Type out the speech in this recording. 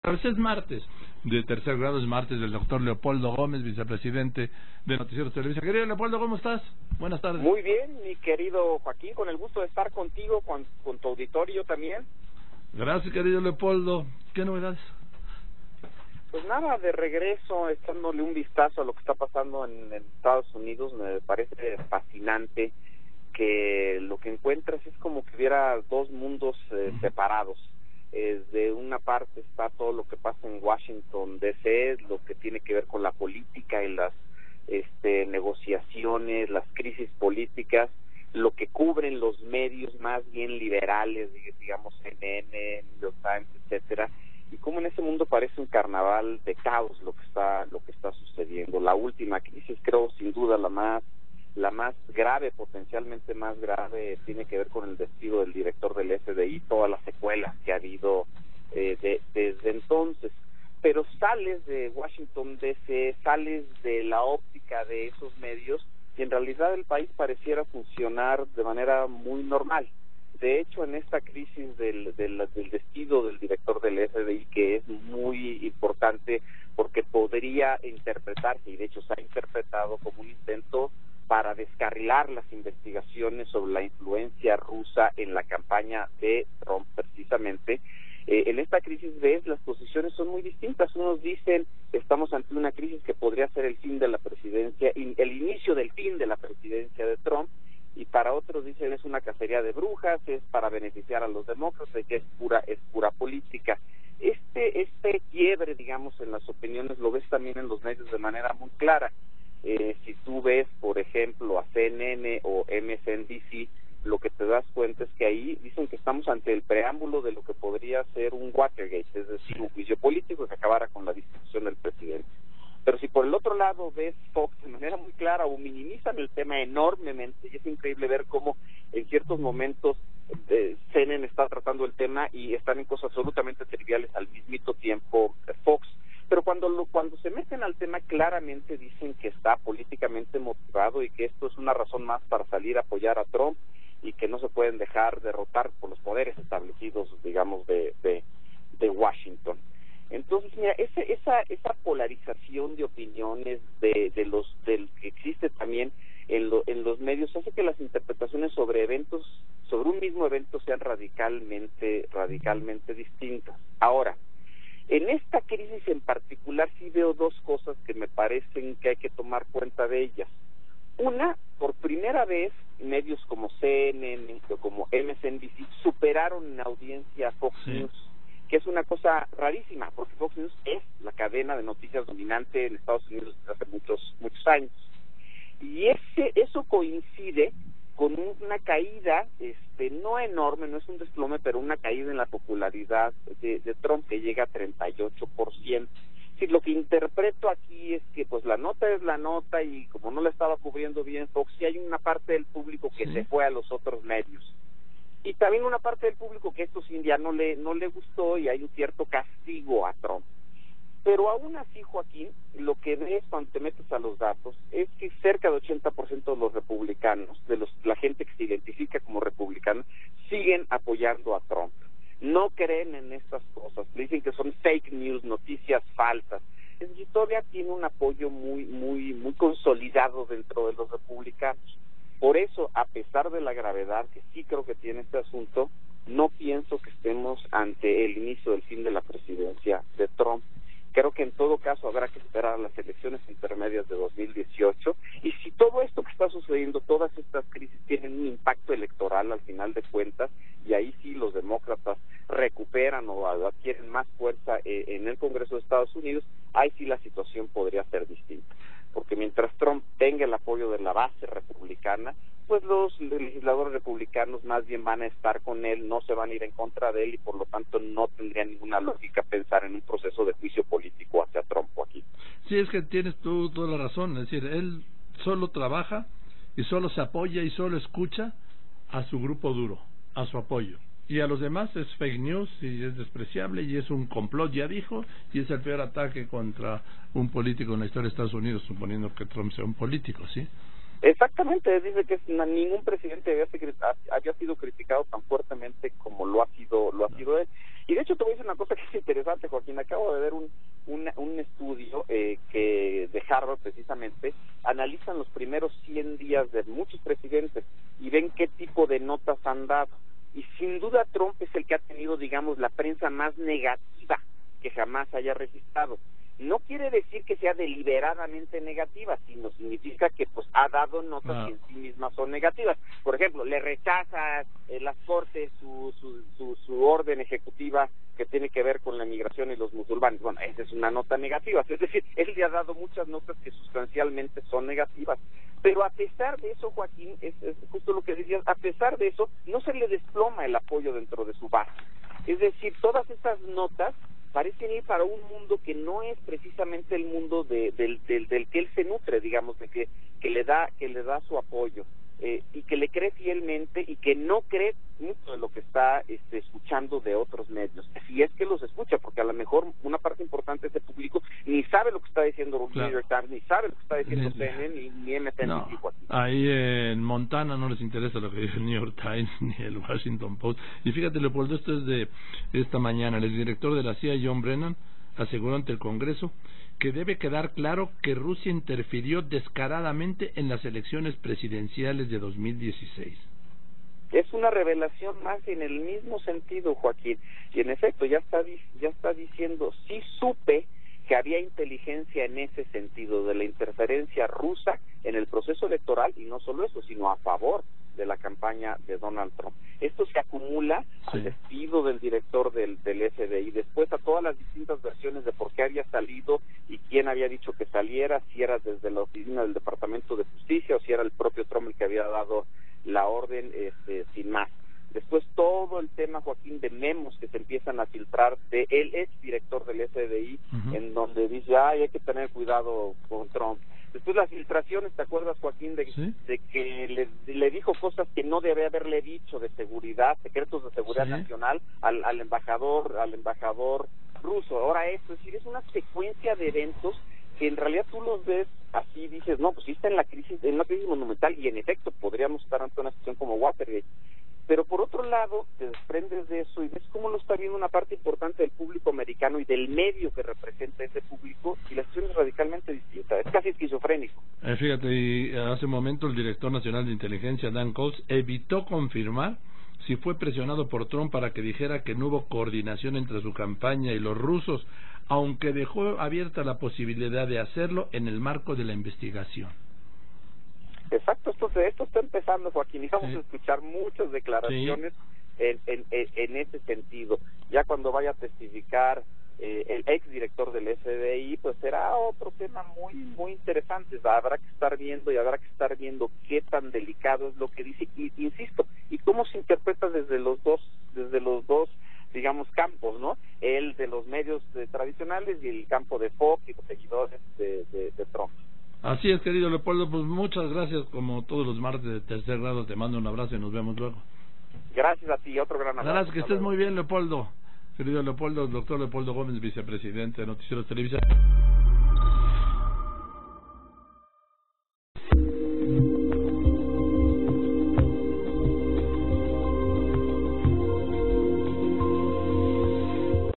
A veces es martes, de tercer grado es martes del doctor Leopoldo Gómez, vicepresidente de Noticieros Televisa. Querido Leopoldo, ¿cómo estás? Buenas tardes. Muy bien, mi querido Joaquín, con el gusto de estar contigo, con tu auditorio también. Gracias, querido Leopoldo. ¿Qué novedades? Pues nada, de regreso, echándole un vistazo a lo que está pasando en Estados Unidos, me parece fascinante que lo que encuentras es como que hubiera dos mundos separados. De una parte está todo lo que pasa en Washington D.C., lo que tiene que ver con la política y las negociaciones, las crisis políticas, lo que cubren los medios más bien liberales, digamos CNN, New York Times, etcétera, y como en ese mundo parece un carnaval de caos lo que está sucediendo. La última crisis, creo sin duda la más grave, potencialmente más grave, tiene que ver con el despido del director del FBI, todas las secuelas que ha habido desde entonces. Pero sales de Washington D.C., sales de la óptica de esos medios y en realidad el país pareciera funcionar de manera muy normal. De hecho, en esta crisis del despido del director del FBI, que es muy importante porque podría interpretarse, y de hecho se ha interpretado como un intento para descarrilar las investigaciones sobre la influencia rusa en la campaña de Trump precisamente. En esta crisis, las posiciones son muy distintas. Unos dicen estamos ante una crisis que podría ser el fin de la presidencia, el inicio del fin de la presidencia de Trump, y para otros dicen es una cacería de brujas, es para beneficiar a los demócratas, que es pura política. Este quiebre, digamos, en las opiniones lo ves también en los medios de manera muy clara. Si tú ves, por ejemplo, a CNN o MSNBC, lo que te das cuenta es que ahí dicen que estamos ante el preámbulo de lo que podría ser un Watergate, es decir, un juicio político que acabara con la destitución del presidente. Pero si por el otro lado ves Fox de manera muy clara o minimizan el tema enormemente, y es increíble ver cómo en ciertos momentos CNN está tratando el tema y están en cosas absolutamente triviales al mismito tiempo Fox. Pero cuando se meten al tema, claramente dicen que está políticamente motivado y que esto es una razón más para salir a apoyar a Trump y que no se pueden dejar derrotar por los poderes establecidos, digamos, de Washington. Entonces, mira, esa polarización de opiniones del que existe también en los medios hace que las interpretaciones sobre un mismo evento sean radicalmente distintas. Ahora, en esta crisis en particular sí veo dos cosas que me parecen que hay que tomar cuenta de ellas. Una, por primera vez, medios como CNN o como MSNBC superaron en audiencia a Fox News, que es una cosa rarísima, porque Fox News es la cadena de noticias dominante en Estados Unidos desde hace muchos años. Y eso coincide con una caída, no enorme, no es un desplome, pero una caída en la popularidad de Trump que llega a 38%. Sí, lo que interpreto aquí es que pues la nota es la nota y como no la estaba cubriendo bien Fox, sí hay una parte del público que se fue a los otros medios. Y también una parte del público que esto sí ya no le gustó y hay un cierto castigo a Trump. Pero aún así, Joaquín, lo que ves cuando te metes a los datos es que cerca de 80% de los republicanos, la gente que se identifica como republicana, siguen apoyando a Trump. No creen en estas cosas, le dicen que son fake news, noticias falsas. Es decir, todavía tiene un apoyo muy consolidado dentro de los republicanos. Por eso, a pesar de la gravedad que sí creo que tiene este asunto, no pienso que estemos ante el inicio del fin de la presidencia de Trump. Creo que en todo caso habrá que esperar a las elecciones intermedias de 2018 y si todo esto que está sucediendo, todas estas crisis tienen un impacto electoral al final de cuentas y ahí sí los demócratas recuperan o adquieren más fuerza en el Congreso de Estados Unidos, ahí sí la situación podría ser distinta. Porque mientras Trump tenga el apoyo de la base republicana, pues los legisladores republicanos más bien van a estar con él, no se van a ir en contra de él y por lo tanto no tendría ninguna lógica pensar en un proceso de juicio político hacia Trump aquí. Sí, es que tienes tú toda la razón, es decir, él solo trabaja y solo se apoya y solo escucha a su grupo duro, a su apoyo. Y a los demás es fake news y es despreciable y es un complot, ya dijo, y es el peor ataque contra un político en la historia de Estados Unidos, suponiendo que Trump sea un político, ¿sí? Exactamente, dice que ningún presidente había sido criticado tan fuertemente como lo ha sido él. Y de hecho te voy a decir una cosa que es interesante. interesante, Joaquín. Acabo de ver un estudio que de Harvard precisamente analizan los primeros 100 días de muchos presidentes y ven qué tipo de notas han dado. Y sin duda Trump es el que ha tenido, digamos, la prensa más negativa que jamás haya registrado. No quiere decir que sea deliberadamente negativa, sino significa que pues ha dado notas que en sí mismas son negativas. Por ejemplo, le rechaza las Cortes su orden ejecutiva que tiene que ver con la migración y los musulmanes. Bueno, esa es una nota negativa. Es decir, él le ha dado muchas notas que sustancialmente son negativas. Pero a pesar de eso, Joaquín, es justo lo que decías, a pesar de eso, no se le desploma el apoyo dentro de su base. Es decir, todas estas notas parecen ir para un mundo que no es precisamente el mundo del que él se nutre, digamos, de que le da su apoyo, y que le cree fielmente y que no cree mucho de lo que está escuchando de otros medios, si es que los escucha, porque a lo mejor una parte importante de ese público ni sabe lo que está diciendo el New York Times, ni sabe lo que está diciendo CNN ni MSNBC. Ahí en Montana no les interesa lo que dice el New York Times ni el Washington Post. Y fíjate, Leopoldo, esto es de esta mañana. El exdirector de la CIA, John Brennan, aseguró ante el Congreso que debe quedar claro que Rusia interfirió descaradamente en las elecciones presidenciales de 2016. Es una revelación más en el mismo sentido, Joaquín. Y en efecto, ya está diciendo, sí supe que había inteligencia en ese sentido, de la interferencia rusa en el proceso electoral, y no solo eso, sino a favor de la campaña de Donald Trump. Esto se acumula al despido del director del FBI, después a todas las distintas versiones de por qué había salido y quién había dicho que saliera, si era desde la oficina del Departamento de Justicia o si era el propio Trump el que había dado la orden, sin más. Después todo el tema, Joaquín, de memos que se empiezan a filtrar de el exdirector del FBI, en donde dice, hay que tener cuidado con Trump. Después las filtraciones, ¿te acuerdas, Joaquín, de que le dijo cosas que no debe haberle dicho, de seguridad, secretos de seguridad nacional al embajador ruso? Ahora esto, es decir, es una secuencia de eventos que en realidad tú los ves así, dices, no, pues sí está en una crisis monumental, y en efecto podríamos estar ante una situación como Watergate. Pero por otro lado, te desprendes de eso y ves cómo lo está viendo una parte importante del público americano y del medio que representa ese público, y la situación es radicalmente distinta, es casi esquizofrénico. Fíjate, y hace un momento el director nacional de inteligencia, Dan Coats, evitó confirmar si fue presionado por Trump para que dijera que no hubo coordinación entre su campaña y los rusos, aunque dejó abierta la posibilidad de hacerlo en el marco de la investigación. Exacto, esto está empezando, Joaquín, y vamos a escuchar muchas declaraciones en ese sentido. Ya cuando vaya a testificar el exdirector del FBI, pues será otro tema muy muy interesante. Habrá que estar viendo qué tan delicado es lo que dice, y insisto, y cómo se interpreta desde los dos digamos campos, ¿no? El de los medios tradicionales y el campo de Fox y los seguidores de Trump. Así es, querido Leopoldo, pues muchas gracias, como todos los martes de tercer grado, te mando un abrazo y nos vemos luego. Gracias a ti, otro gran abrazo. Gracias, que estés muy bien, Leopoldo. Querido Leopoldo, el doctor Leopoldo Gómez, vicepresidente de Noticieros Televisa.